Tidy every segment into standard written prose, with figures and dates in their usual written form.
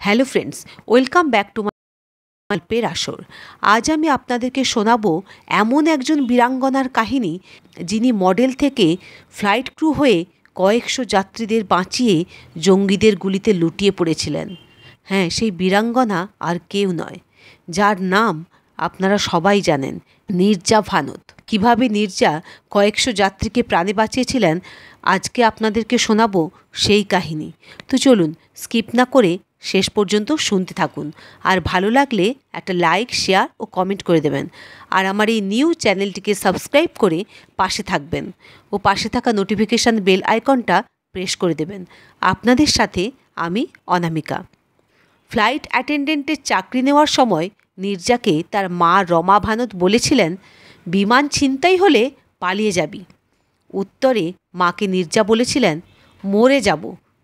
Hello friends, welcome back to my গল্পের আসর। আজ আমি আপনাদেরকে শোনাবো এমন একজন বীরাঙ্গনার কাহিনী যিনি মডেল থেকে ফ্লাইট ক্রু হয়ে কয়েকশো যাত্রীদের বাঁচিয়ে জঙ্গিদের গুলিতে লুটিয়ে পড়েছিলেন। হ্যাঁ, সেই বীরাঙ্গনা আর কেউ নয়, যার নাম আপনারা সবাই জানেন, নীরজা ভানু। কিভাবে নীরজা কয়েকশো যাত্রীকে প্রাণে বাঁচিয়েছিলেন আজকে আপনাদেরকে শোনাবো সেই কাহিনী। তো চলুন স্কিপ না করে শেষ পর্যন্ত শুনতে থাকুন, আর ভালো লাগলে একটা লাইক, শেয়ার ও কমেন্ট করে দেবেন। আর আমার এই নিউ চ্যানেলটিকে সাবস্ক্রাইব করে পাশে থাকবেন ও পাশে থাকা নোটিফিকেশান বেল আইকনটা প্রেস করে দেবেন। আপনাদের সাথে আমি অনামিকা। ফ্লাইট অ্যাটেন্ডেন্টের চাকরি নেওয়ার সময় নীরজাকে তার মা রমা ভানু বলেছিলেন, বিমান ছিনতাই হলে পালিয়ে যাবি। উত্তরে মাকে নীরজা বলেছিলেন, মরে যাব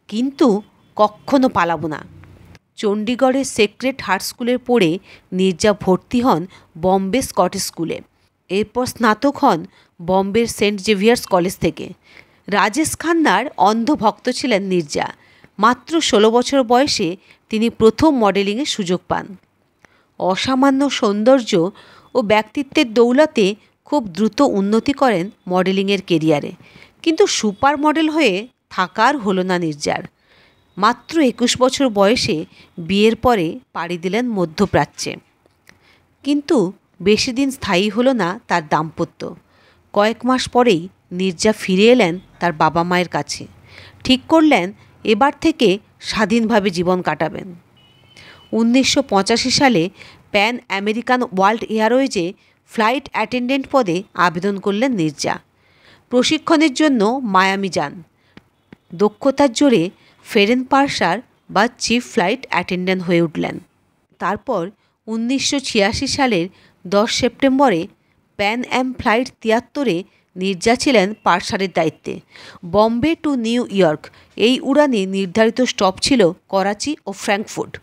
কিন্তু কখনো পালাবো না। চণ্ডীগড়ের সেক্রেট হার্ট স্কুলে পড়ে নীরজা ভর্তি হন বম্বে স্কটিশ স্কুলে। এরপর স্নাতক হন বম্বের সেন্ট জেভিয়ার্স কলেজ থেকে। রাজেশ খান্নার অন্ধ ভক্ত ছিলেন নীরজা। মাত্র 16 বছর বয়সে তিনি প্রথম মডেলিংয়ের সুযোগ পান। অসামান্য সৌন্দর্য ও ব্যক্তিত্বের দৌলতে খুব দ্রুত উন্নতি করেন মডেলিংয়ের কেরিয়ারে, কিন্তু সুপার মডেল হয়ে থাকার হলো না নীরজার। মাত্র 21 বছর বয়সে বিয়ের পরে পাড়ি দিলেন মধ্যপ্রাচ্যে, কিন্তু বেশি দিন স্থায়ী হলো না তার দাম্পত্য। কয়েক মাস পরেই নীরজা ফিরে এলেন তার বাবা মায়ের কাছে। ঠিক করলেন এবার থেকে স্বাধীনভাবে জীবন কাটাবেন। 1985 সালে প্যান আমেরিকান ওয়ার্ল্ড এয়ারওয়েজে ফ্লাইট অ্যাটেন্ডেন্ট পদে আবেদন করলেন নীরজা। প্রশিক্ষণের জন্য মায়ামি যান। দক্ষতার জোরে ফেরেন পার্সার বা চিফ ফ্লাইট অ্যাটেন্ডেন্ট হয়ে উঠলেন। তারপর 1986 সালের 10 সেপ্টেম্বরে প্যান অ্যাম ফ্লাইট 73-এ নীরজা ছিলেন পার্সারের দায়িত্বে। বম্বে টু নিউ ইয়র্ক এই উড়ানে নির্ধারিত স্টপ ছিল করাচি ও ফ্র্যাঙ্কফুর্ট।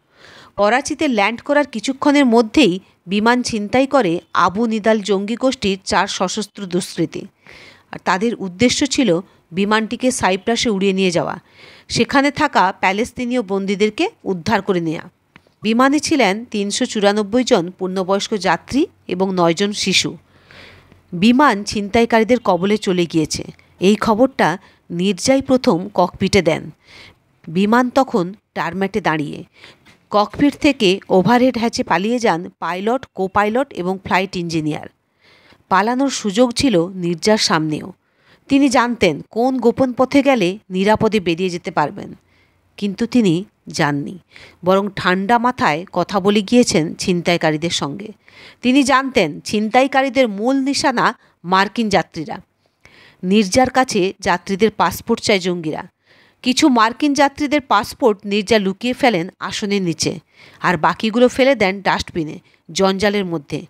করাচিতে ল্যান্ড করার কিছুক্ষণের মধ্যেই বিমান ছিনতাই করে আবু নিদাল জঙ্গি গোষ্ঠীর 4 সশস্ত্র দুষ্কৃতী। আর তাদের উদ্দেশ্য ছিল বিমানটিকে সাইপ্রাসে উড়িয়ে নিয়ে যাওয়া, সেখানে থাকা প্যালেস্তিনীয় বন্দীদেরকে উদ্ধার করে নেওয়া। বিমানে ছিলেন 394 জন পূর্ণবয়স্ক যাত্রী এবং 9 জন শিশু। বিমান ছিনতাইকারীদের কবলে চলে গিয়েছে, এই খবরটা নীরজাই প্রথম ককপিটে দেন। বিমান তখন টারম্যাটে দাঁড়িয়ে। ককপিট থেকে ওভারহেড হ্যাচে পালিয়ে যান পাইলট, কো পাইলট এবং ফ্লাইট ইঞ্জিনিয়ার। পালানোর সুযোগ ছিল নীরজার সামনেও। তিনি জানতেন কোন গোপন পথে গেলে নিরাপদে বেরিয়ে যেতে পারবেন, কিন্তু তিনি যাননি, বরং ঠান্ডা মাথায় কথা বলে গিয়েছেন ছিনতাইকারীদের সঙ্গে। তিনি জানতেন ছিনতাইকারীদের মূল নিশানা মার্কিন যাত্রীরা। নীরজার কাছে যাত্রীদের পাসপোর্ট চায় জঙ্গিরা। কিছু মার্কিন যাত্রীদের পাসপোর্ট নীরজা লুকিয়ে ফেলেন আসনের নিচে, আর বাকিগুলো ফেলে দেন ডাস্টবিনে, জঞ্জালের মধ্যে,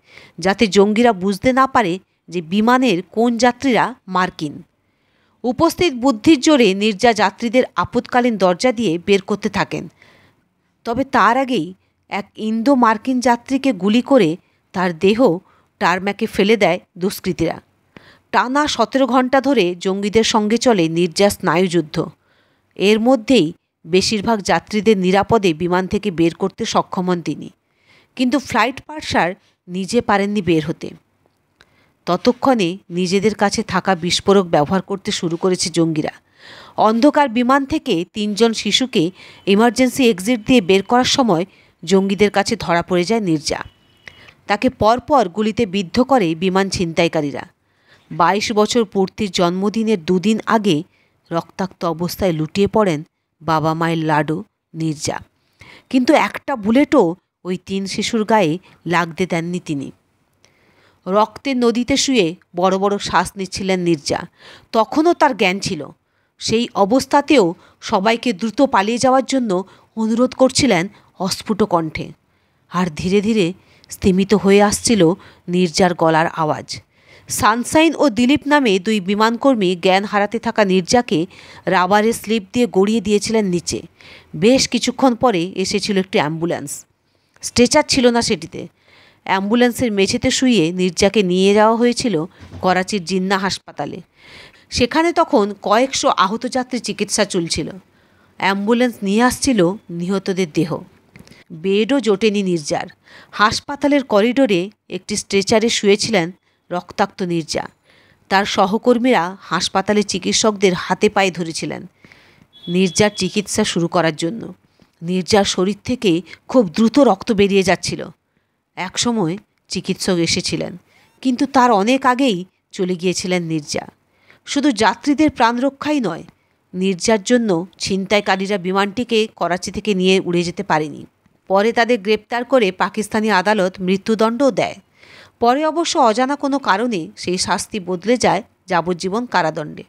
যাতে জঙ্গিরা বুঝতে না পারে যে বিমানের কোন যাত্রীরা মার্কিন। উপস্থিত বুদ্ধির জোরে নীরজা যাত্রীদের আপৎকালীন দরজা দিয়ে বের করতে থাকেন। তবে তার আগেই এক ইন্দো মার্কিন যাত্রীকে গুলি করে তার দেহ টারম্যাকে ফেলে দেয় দুষ্কৃতীরা। টানা 17 ঘন্টা ধরে জঙ্গিদের সঙ্গে চলে নীরজার স্নায়ুযুদ্ধ। এর মধ্যেই বেশিরভাগ যাত্রীদের নিরাপদে বিমান থেকে বের করতে সক্ষম হন তিনি, কিন্তু ফ্লাইট পার্সার নিজে পারেননি বের হতে। ততক্ষণে নিজেদের কাছে থাকা বিস্ফোরক ব্যবহার করতে শুরু করেছে জঙ্গিরা। অন্ধকার বিমান থেকে 3 জন শিশুকে ইমার্জেন্সি এক্সিট দিয়ে বের করার সময় জঙ্গিদের কাছে ধরা পড়ে যায় নীরজা। তাকে পরপর গুলিতে বিদ্ধ করে বিমান ছিনতাইকারীরা। 22 বছর পূর্তির জন্মদিনের 2 দিন আগে রক্তাক্ত অবস্থায় লুটিয়ে পড়েন বাবা মায়ের লাডো নীরজা, কিন্তু একটা বুলেটও ওই 3 শিশুর গায়ে লাগতে দেননি তিনি। রক্তের নদীতে শুয়ে বড় বড় শ্বাস নিচ্ছিলেন নীরজা। তখনও তার জ্ঞান ছিল। সেই অবস্থাতেও সবাইকে দ্রুত পালিয়ে যাওয়ার জন্য অনুরোধ করছিলেন অস্ফুট কণ্ঠে। আর ধীরে ধীরে স্তিমিত হয়ে আসছিল নীরজার গলার আওয়াজ। সানশাইন ও দিলীপ নামে 2 বিমানকর্মী জ্ঞান হারাতে থাকা নীরজাকে রাবারের স্লিপ দিয়ে গড়িয়ে দিয়েছিলেন নিচে। বেশ কিছুক্ষণ পরে এসেছিল একটি অ্যাম্বুলেন্স। স্ট্রেচার ছিল না সেটিতে। অ্যাম্বুলেন্সের মেঝেতে শুইয়ে নীরজাকে নিয়ে যাওয়া হয়েছিল করাচির জিন্না হাসপাতালে। সেখানে তখন কয়েকশো আহত যাত্রী চিকিৎসা চলছিল। অ্যাম্বুলেন্স নিয়ে আসছিল নিহতদের দেহ। বেডও জোটেনি নির্জার। হাসপাতালের করিডোরে একটি স্ট্রেচারে শুয়েছিলেন রক্তাক্ত নির্জা। তার সহকর্মীরা হাসপাতালে চিকিৎসকদের হাতে পায়ে ধরেছিলেন নির্জার চিকিৎসা শুরু করার জন্য। নির্জার শরীর থেকে খুব দ্রুত রক্ত বেরিয়ে যাচ্ছিল। একসময় চিকিৎসক এসেছিলেন, কিন্তু তার অনেক আগেই চলে গিয়েছিলেন নির্জা। শুধু যাত্রীদের প্রাণ রক্ষাই নয়, নির্জার জন্য ছিনতাইকারীরা বিমানটিকে করাচি থেকে নিয়ে উড়ে যেতে পারেনি। পরে তাদের গ্রেপ্তার করে পাকিস্তানি আদালত মৃত্যুদণ্ডও দেয়। পরে অবশ্য অজানা কোনো কারণে সেই শাস্তি বদলে যায় যাবজ্জীবন কারাদণ্ডে।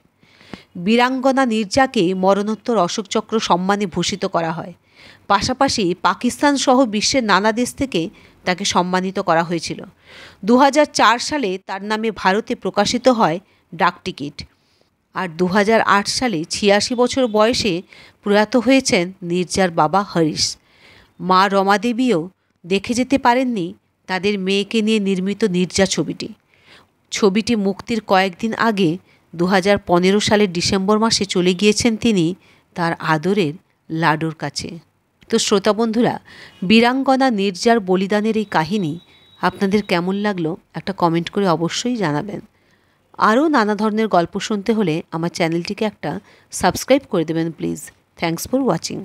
বীরাঙ্গনা নির্জাকে মরণোত্তর অশোক চক্র সম্মানে ভূষিত করা হয়। পাশাপাশি পাকিস্তান সহ বিশ্বের নানা দেশ থেকে তাকে সম্মানিত করা হয়েছিল। 2004 সালে তার নামে ভারতে প্রকাশিত হয় ডাকটিকিট। আর 2008 সালে 86 বছর বয়সে প্রয়াত হয়েছেন নির্জার বাবা হরিশ। মা রমাদেবীও দেখে যেতে পারেননি তাদের মেয়েকে নিয়ে নির্মিত নির্জা ছবিটি মুক্তির কয়েকদিন আগে 2015 সালের ডিসেম্বর মাসে চলে গিয়েছেন তিনি তার আদরের লাডোর কাছে। তো শ্রোতা বন্ধুরা, বীরাঙ্গনা নির্জার বলিদানের এই কাহিনী আপনাদের কেমন লাগলো একটা কমেন্ট করে অবশ্যই জানাবেন। আরও নানা ধরনের গল্প শুনতে হলে আমার চ্যানেলটিকে একটা সাবস্ক্রাইব করে দেবেন প্লিজ। Thanks for watching.